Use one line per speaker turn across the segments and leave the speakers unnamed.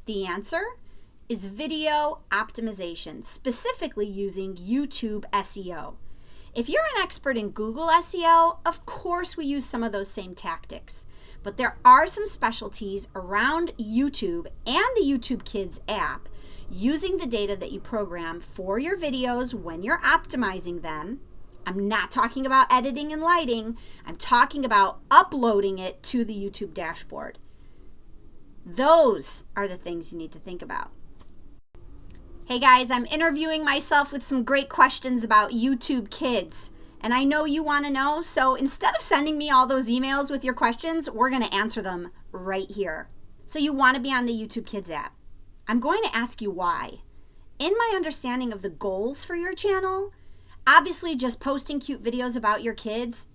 The answer is video optimization, specifically using YouTube SEO. If you're an expert in Google SEO, of course we use some of those same tactics. But there are some specialties around YouTube and the YouTube Kids app using the data that you program for your videos when you're optimizing them. I'm not talking about editing and lighting. I'm talking about uploading it to the YouTube dashboard. Those are the things you need to think about. Hey guys, I'm interviewing myself with some great questions about YouTube Kids. And I know you want to know, so instead of sending me all those emails with your questions, we're going to answer them right here. So you want to be on the YouTube Kids app. I'm going to ask you why. In my understanding of the goals for your channel, obviously just posting cute videos about your kids,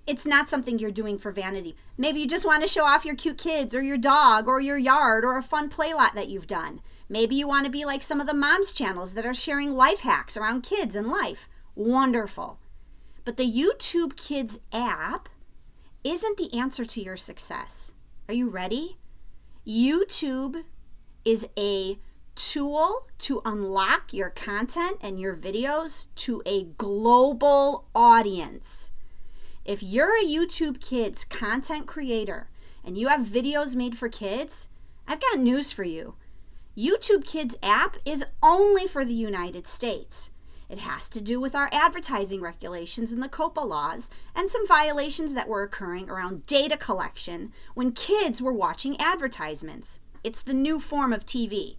it's not something you're doing for vanity. Maybe you just want to show off your cute kids or your dog or your yard or a fun play lot that you've done. Maybe you want to be like some of the moms channels that are sharing life hacks around kids and life. Wonderful. But the YouTube Kids app isn't the answer to your success. Are you ready? YouTube is a tool to unlock your content and your videos to a global audience. If you're a YouTube Kids content creator and you have videos made for kids, I've got news for you. YouTube Kids app is only for the United States. It has to do with our advertising regulations and the COPA laws and some violations that were occurring around data collection when kids were watching advertisements. It's the new form of TV.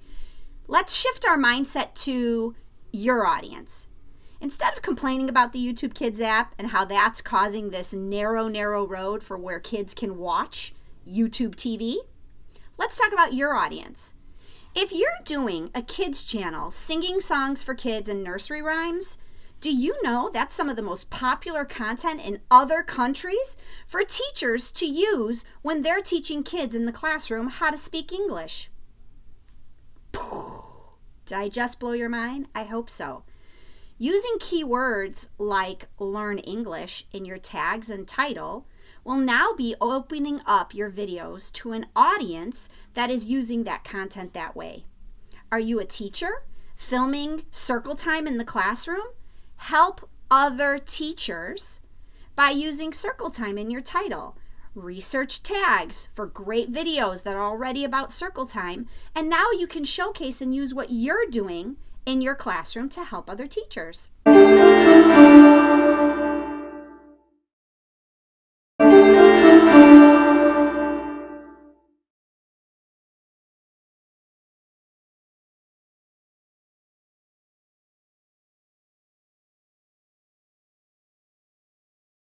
Let's shift our mindset to your audience. Instead of complaining about the YouTube Kids app and how that's causing this narrow road for where kids can watch YouTube TV, let's talk about your audience. If you're doing a kids channel singing songs for kids and nursery rhymes, do you know that's some of the most popular content in other countries for teachers to use when they're teaching kids in the classroom how to speak English? Did I just blow your mind? I hope so. Using keywords like learn English in your tags and title will now be opening up your videos to an audience that is using that content that way. Are you a teacher filming circle time in the classroom? Help other teachers by using circle time in your title. Research tags for great videos that are already about circle time, and now you can showcase and use what you're doing in your classroom to help other teachers.